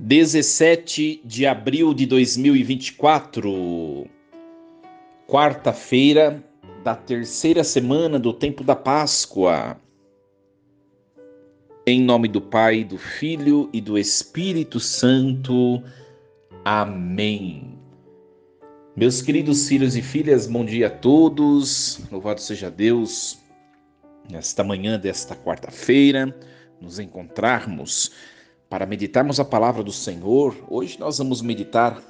17 de abril de 2024, quarta-feira da terceira semana do tempo da Páscoa. Em nome do Pai, do Filho e do Espírito Santo. Amém. Meus queridos filhos e filhas, bom dia a todos. Louvado seja Deus. Nesta manhã desta quarta-feira, nos encontrarmos para meditarmos a palavra do Senhor. Hoje nós vamos meditar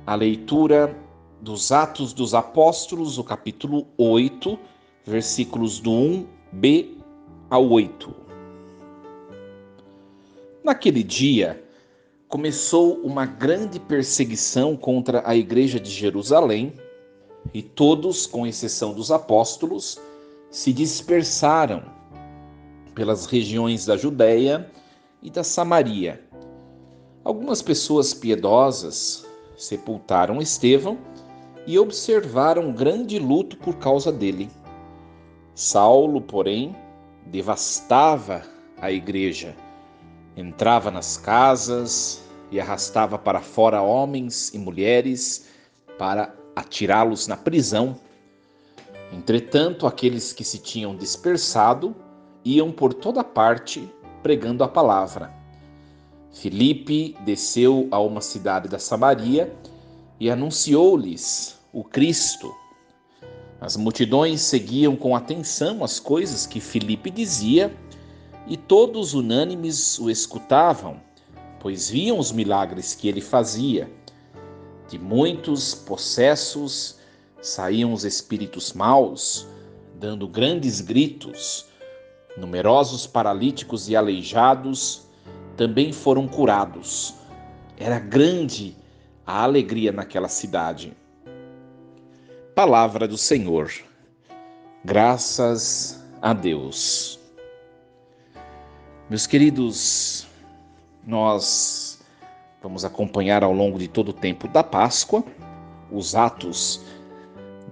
a leitura dos Atos dos Apóstolos, o capítulo 8, versículos do 1b ao 8. Naquele dia, começou uma grande perseguição contra a igreja de Jerusalém, e todos, com exceção dos apóstolos, se dispersaram pelas regiões da Judéia e da Samaria. Algumas pessoas piedosas sepultaram Estevão e observaram grande luto por causa dele. Saulo, porém, devastava a igreja, entrava nas casas e arrastava para fora homens e mulheres para atirá-los na prisão. Entretanto, aqueles que se tinham dispersado iam por toda parte pregando a palavra. Filipe desceu a uma cidade da Samaria e anunciou-lhes o Cristo. As multidões seguiam com atenção as coisas que Filipe dizia e todos unânimes o escutavam, pois viam os milagres que ele fazia. De muitos possessos saíam os espíritos maus, dando grandes gritos. Numerosos paralíticos e aleijados também foram curados. Era grande a alegria naquela cidade. Palavra do Senhor. Graças a Deus. Meus queridos, nós vamos acompanhar ao longo de todo o tempo da Páscoa os Atos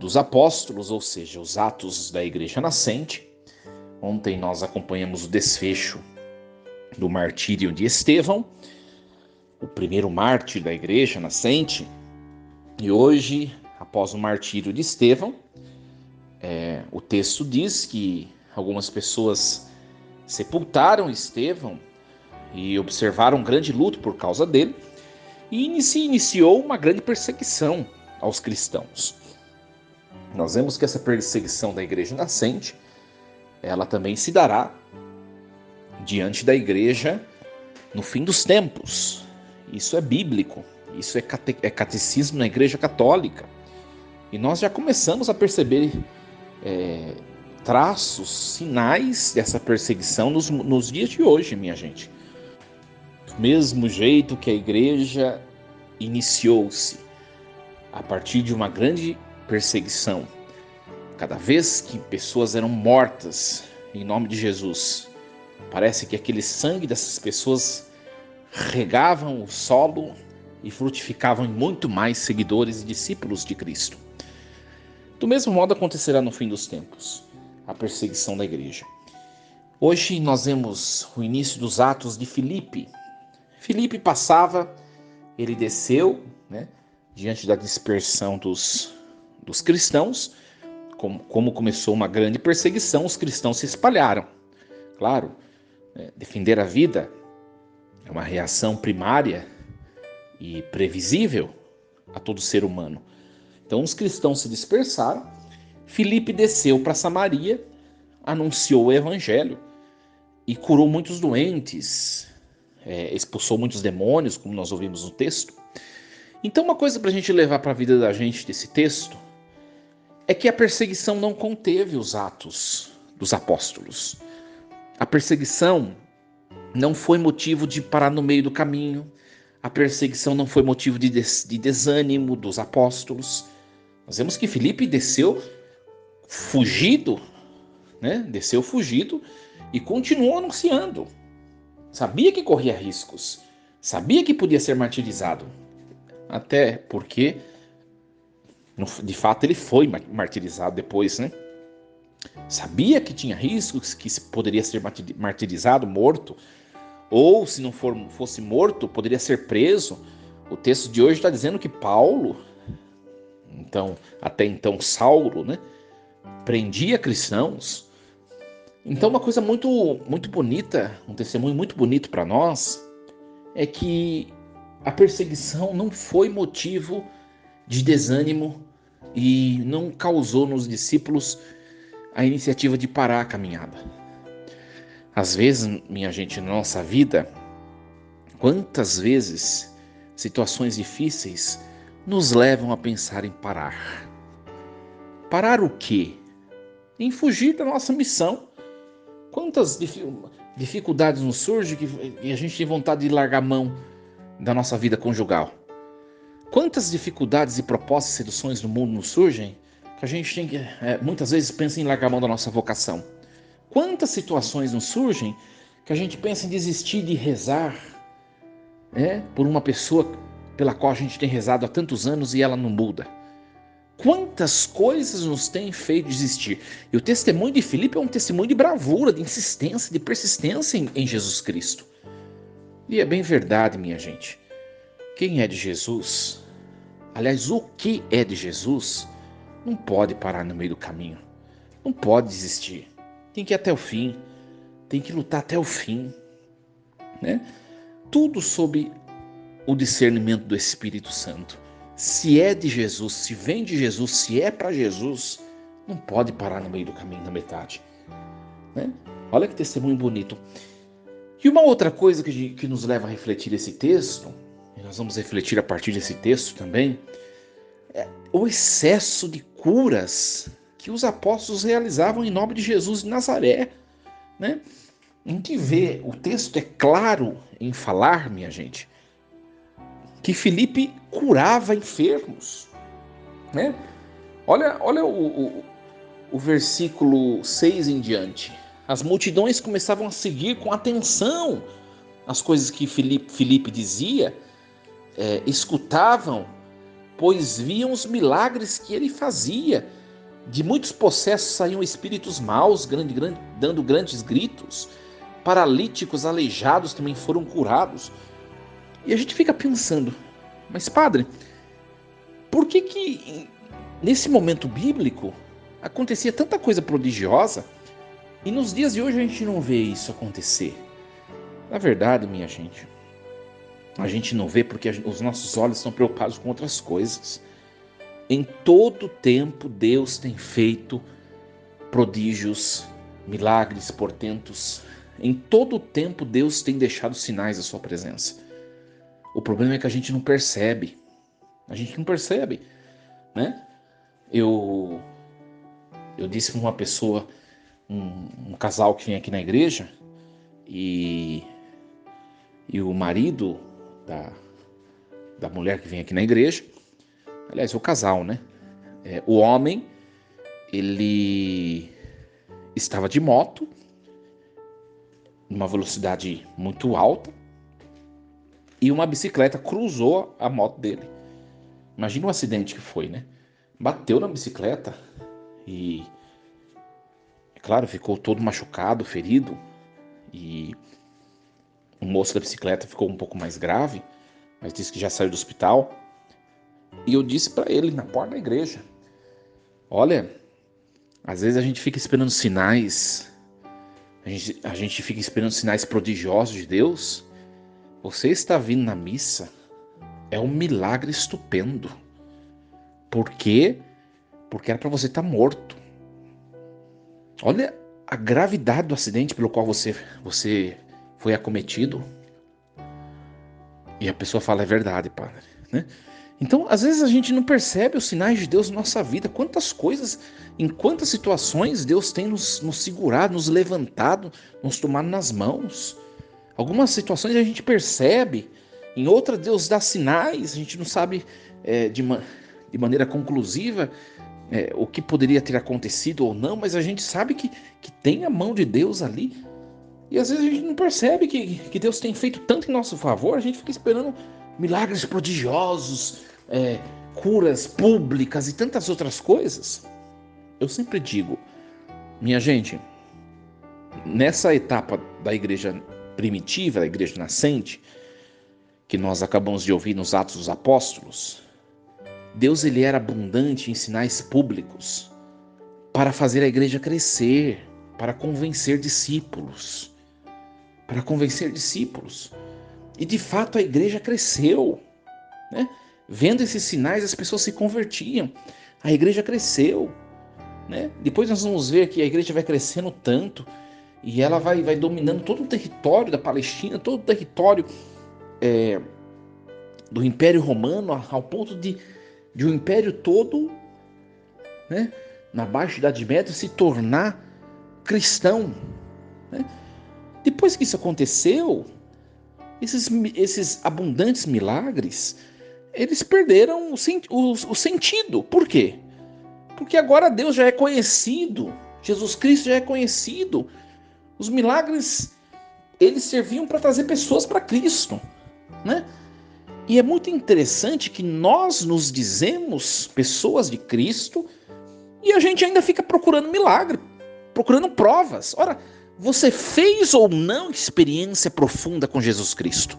dos Apóstolos, ou seja, os Atos da Igreja Nascente. Ontem nós acompanhamos o desfecho do martírio de Estevão, o primeiro mártir da Igreja Nascente. E hoje, após o martírio de Estevão, o texto diz que algumas pessoas sepultaram Estevão e observaram um grande luto por causa dele, e se iniciou uma grande perseguição aos cristãos. Nós vemos que essa perseguição da Igreja Nascente, ela também se dará diante da igreja no fim dos tempos. Isso é bíblico, isso é catecismo na Igreja Católica. E nós já começamos a perceber traços, sinais dessa perseguição nos dias de hoje, minha gente. Do mesmo jeito que a igreja iniciou-se a partir de uma grande perseguição, cada vez que pessoas eram mortas em nome de Jesus, parece que aquele sangue dessas pessoas regavam o solo e frutificavam em muito mais seguidores e discípulos de Cristo. Do mesmo modo acontecerá no fim dos tempos, a perseguição da igreja. Hoje nós vemos o início dos Atos de Filipe. Filipe passava, ele desceu, diante da dispersão dos cristãos. Como começou uma grande perseguição, os cristãos se espalharam. Claro, defender a vida é uma reação primária e previsível a todo ser humano. Então os cristãos se dispersaram. Filipe desceu para Samaria, anunciou o evangelho e curou muitos doentes, expulsou muitos demônios, como nós ouvimos no texto. Então uma coisa para a gente levar para a vida da gente desse texto é que a perseguição não conteve os Atos dos Apóstolos. A perseguição não foi motivo de parar no meio do caminho. A perseguição não foi motivo de desânimo dos apóstolos. Nós vemos que Filipe desceu fugido, Desceu fugido e continuou anunciando. Sabia que corria riscos. Sabia que podia ser martirizado. Até porque, de fato, ele foi martirizado depois, Sabia que tinha riscos, que poderia ser martirizado, morto. ou se não fosse morto, poderia ser preso. O texto de hoje está dizendo que Paulo, até então Saulo, né, prendia cristãos. Então uma coisa muito, muito bonita, um testemunho muito bonito para nós, é que a perseguição não foi motivo de desânimo e não causou nos discípulos a iniciativa de parar a caminhada. Às vezes, minha gente, na nossa vida, quantas vezes situações difíceis nos levam a pensar em parar. Parar o quê? Em fugir da nossa missão. Quantas dificuldades nos surgem que a gente tem vontade de largar a mão da nossa vida conjugal? Quantas dificuldades e propostas e seduções do mundo nos surgem que a gente tem que, muitas vezes pensa em largar a mão da nossa vocação? Quantas situações nos surgem que a gente pensa em desistir de rezar, por uma pessoa pela qual a gente tem rezado há tantos anos e ela não muda? Quantas coisas nos têm feito desistir? E o testemunho de Filipe é um testemunho de bravura, de insistência, de persistência em Jesus Cristo. E é bem verdade, minha gente. Quem é de Jesus, aliás, o que é de Jesus, não pode parar no meio do caminho. Não pode desistir. Tem que ir até o fim. Tem que lutar até o fim. Né? Tudo sob o discernimento do Espírito Santo. Se é de Jesus, se vem de Jesus, se é para Jesus, não pode parar no meio do caminho, na metade. Né? Olha que testemunho bonito. E uma outra coisa que nos leva a refletir esse texto, e nós vamos refletir a partir desse texto também, é o excesso de curas que os apóstolos realizavam em nome de Jesus de Nazaré. Né? A gente vê, o texto é claro em falar, minha gente, que Filipe curava enfermos. Né? Olha o versículo 6 em diante. As multidões começavam a seguir com atenção as coisas que Filipe dizia, escutavam, pois viam os milagres que ele fazia. De muitos possessos saíam espíritos maus, dando grandes gritos. Paralíticos, aleijados também foram curados. E a gente fica pensando, mas padre, por que nesse momento bíblico acontecia tanta coisa prodigiosa e nos dias de hoje a gente não vê isso acontecer? Na verdade, minha gente, a gente não vê porque os nossos olhos estão preocupados com outras coisas. Em todo tempo Deus tem feito prodígios, milagres, portentos. Em todo tempo Deus tem deixado sinais da sua presença. O problema é que a gente não percebe. A gente não percebe, né? Eu disse para uma pessoa, um casal que vem aqui na igreja, e o marido da mulher que vem aqui na igreja, aliás, o casal, né? O homem, ele estava de moto, numa velocidade muito alta, e uma bicicleta cruzou a moto dele. Imagina o acidente que foi, né? Bateu na bicicleta e, é claro, ficou todo machucado, ferido. E o moço da bicicleta ficou um pouco mais grave, mas disse que já saiu do hospital. E eu disse para ele na porta da igreja: olha, às vezes a gente fica esperando sinais, a gente fica esperando sinais prodigiosos de Deus. Você está vindo na missa, é um milagre estupendo. Por quê? Porque era para você estar morto. Olha a gravidade do acidente pelo qual você foi acometido. E a pessoa fala: é verdade, padre, né? Então, às vezes a gente não percebe os sinais de Deus na nossa vida. Quantas coisas, em quantas situações Deus tem nos segurado, nos levantado, nos tomado nas mãos. Algumas situações a gente percebe, em outras Deus dá sinais, a gente não sabe de maneira conclusiva o que poderia ter acontecido ou não, mas a gente sabe que tem a mão de Deus ali. E às vezes a gente não percebe que Deus tem feito tanto em nosso favor, a gente fica esperando milagres prodigiosos, curas públicas e tantas outras coisas. Eu sempre digo, minha gente, nessa etapa da igreja primitiva, da igreja nascente, que nós acabamos de ouvir nos Atos dos Apóstolos, Deus ele era abundante em sinais públicos para fazer a igreja crescer, para convencer discípulos. Para convencer discípulos. E de fato a igreja cresceu, né? Vendo esses sinais, as pessoas se convertiam. A igreja cresceu, né? Depois nós vamos ver que a igreja vai crescendo tanto e ela vai dominando todo o território da Palestina, todo o território do Império Romano, ao ponto de o Império todo, né, na Baixa Idade Média, se tornar cristão, né? Depois que isso aconteceu, esses abundantes milagres, eles perderam o sentido. Por quê? Porque agora Deus já é conhecido, Jesus Cristo já é conhecido. Os milagres, eles serviam para trazer pessoas para Cristo, né? E é muito interessante que nós nos dizemos pessoas de Cristo e a gente ainda fica procurando milagre, procurando provas. Ora, você fez ou não experiência profunda com Jesus Cristo?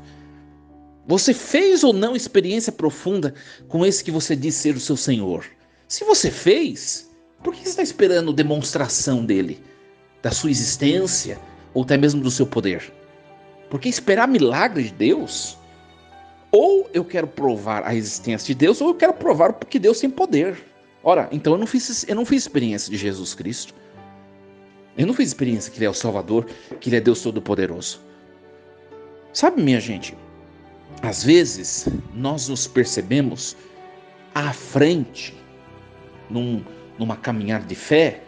Você fez ou não experiência profunda com esse que você diz ser o seu Senhor? Se você fez, por que você está esperando demonstração dele? Da sua existência ou até mesmo do seu poder? Porque esperar milagre de Deus, ou eu quero provar a existência de Deus, ou eu quero provar que Deus tem poder. Ora, então eu não fiz experiência de Jesus Cristo. Eu não fiz experiência que Ele é o Salvador, que Ele é Deus Todo-Poderoso. Sabe, minha gente, às vezes nós nos percebemos à frente, numa caminhada de fé,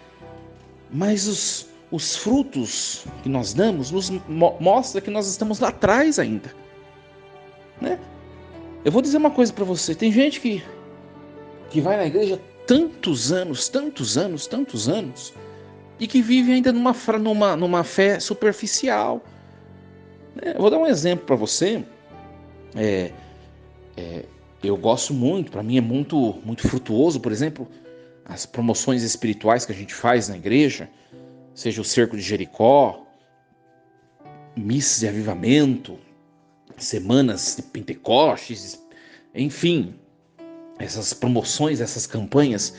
mas os frutos que nós damos nos mostra que nós estamos lá atrás ainda, né? Eu vou dizer uma coisa para você, tem gente que vai na igreja tantos anos, e que vive ainda numa fé superficial, né? Eu vou dar um exemplo para você. Eu gosto muito, para mim é muito frutuoso, por exemplo, as promoções espirituais que a gente faz na igreja, seja o Cerco de Jericó, missas de avivamento, semanas de Pentecostes, enfim, essas promoções, essas campanhas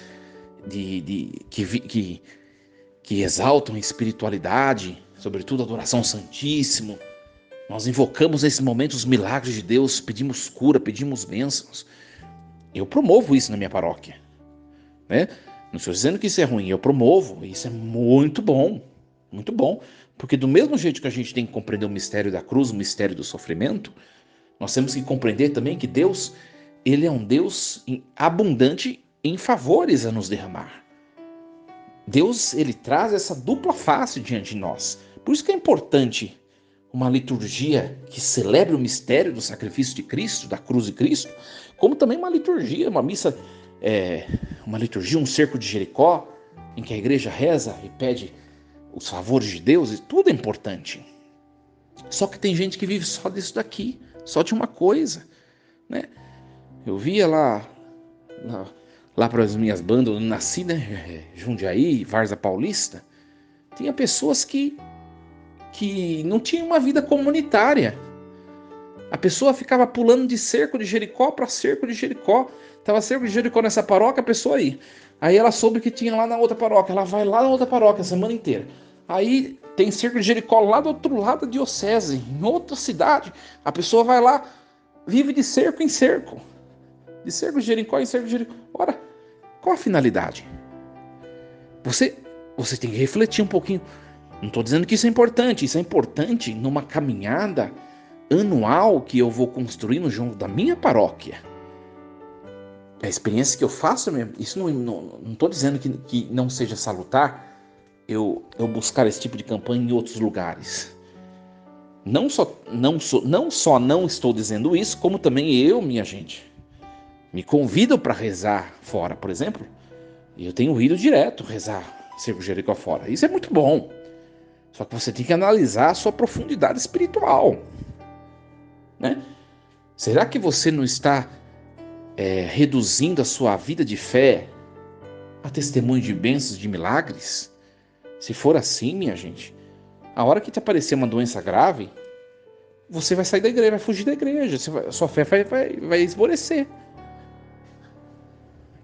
que exaltam a espiritualidade, sobretudo a adoração ao Santíssimo. Nós invocamos nesse momento os milagres de Deus, pedimos cura, pedimos bênçãos. Eu promovo isso na minha paróquia, né? Não estou dizendo que isso é ruim, eu promovo, isso é muito bom, porque do mesmo jeito que a gente tem que compreender o mistério da cruz, o mistério do sofrimento, nós temos que compreender também que Deus, Ele é um Deus abundante em favores a nos derramar. Deus, Ele traz essa dupla face diante de nós. Por isso que é importante uma liturgia que celebre o mistério do sacrifício de Cristo, da cruz de Cristo, como também uma liturgia, uma missa, uma liturgia, um cerco de Jericó, em que a igreja reza e pede os favores de Deus, e tudo é importante. Só que tem gente que vive só disso daqui, só de uma coisa, né? Eu via lá para as minhas bandas, eu nasci, né, Jundiaí, Várzea Paulista, tinha pessoas que não tinham uma vida comunitária. A pessoa ficava pulando de cerco de Jericó para cerco de Jericó. Tava cerco de Jericó nessa paróquia, a pessoa aí. Aí ela soube que tinha lá na outra paróquia. Ela vai lá na outra paróquia a semana inteira. Aí tem cerco de Jericó lá do outro lado da diocese, em outra cidade. A pessoa vai lá, vive de cerco em cerco. De cerco de Jericó em cerco de Jericó. Ora, qual a finalidade? Você tem que refletir um pouquinho. Não estou dizendo que isso é importante numa caminhada anual que eu vou construindo junto da minha paróquia. A experiência que eu faço, isso não estou dizendo que não seja salutar eu buscar esse tipo de campanha em outros lugares. Não só não estou dizendo isso, como também eu, minha gente, me convidam para rezar fora, por exemplo, e eu tenho ido direto rezar Cerco de Jericó fora. Isso é muito bom. Só que você tem que analisar a sua profundidade espiritual, né? Será que você não está reduzindo a sua vida de fé a testemunho de bênçãos, de milagres? Se for assim, minha gente, a hora que te aparecer uma doença grave, você vai sair da igreja, vai fugir da igreja, sua fé vai esmorecer.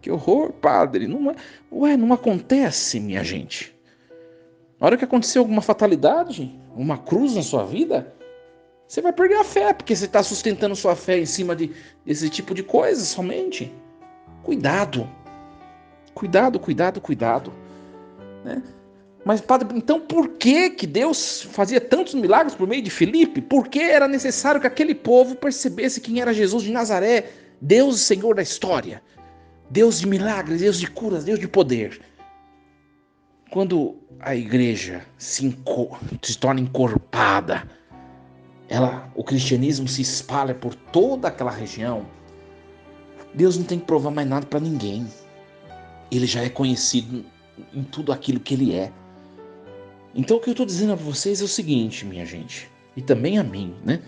Que horror, padre. Não acontece, minha gente. Na hora que acontecer alguma fatalidade, uma cruz na sua vida, você vai perder a fé, porque você está sustentando sua fé em cima desse tipo de coisa somente. Cuidado. Cuidado, cuidado, cuidado. Né? Mas, padre, então por que Deus fazia tantos milagres por meio de Filipe? Por que era necessário que aquele povo percebesse quem era Jesus de Nazaré, Deus e Senhor da história? Deus de milagres, Deus de curas, Deus de poder. Quando a igreja se torna encorpada, o cristianismo se espalha por toda aquela região, Deus não tem que provar mais nada para ninguém. Ele já é conhecido em tudo aquilo que ele é. Então o que eu estou dizendo a vocês é o seguinte, minha gente, e também a mim, né?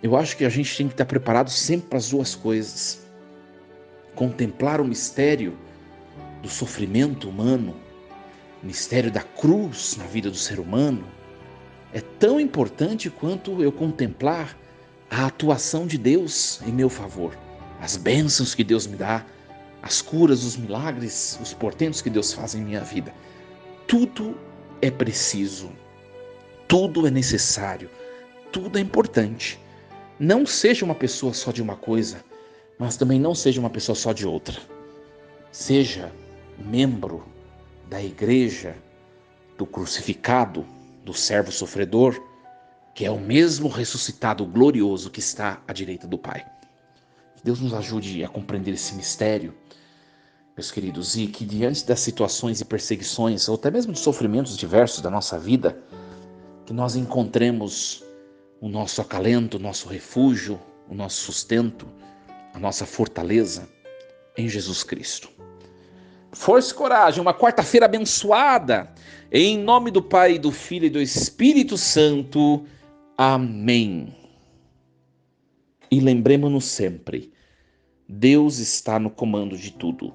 Eu acho que a gente tem que estar preparado sempre para as duas coisas. Contemplar o mistério do sofrimento humano, o mistério da cruz na vida do ser humano, é tão importante quanto eu contemplar a atuação de Deus em meu favor, as bênçãos que Deus me dá, as curas, os milagres, os portentos que Deus faz em minha vida. Tudo é preciso, tudo é necessário, tudo é importante. Não seja uma pessoa só de uma coisa, mas também não seja uma pessoa só de outra. Seja membro da igreja do crucificado, do servo sofredor, que é o mesmo ressuscitado glorioso que está à direita do Pai. Que Deus nos ajude a compreender esse mistério, meus queridos, e que diante das situações e perseguições, ou até mesmo de sofrimentos diversos da nossa vida, que nós encontremos o nosso acalento, o nosso refúgio, o nosso sustento, a nossa fortaleza em Jesus Cristo. Força e coragem, uma quarta-feira abençoada, em nome do Pai, do Filho e do Espírito Santo. Amém. E lembremos-nos sempre, Deus está no comando de tudo.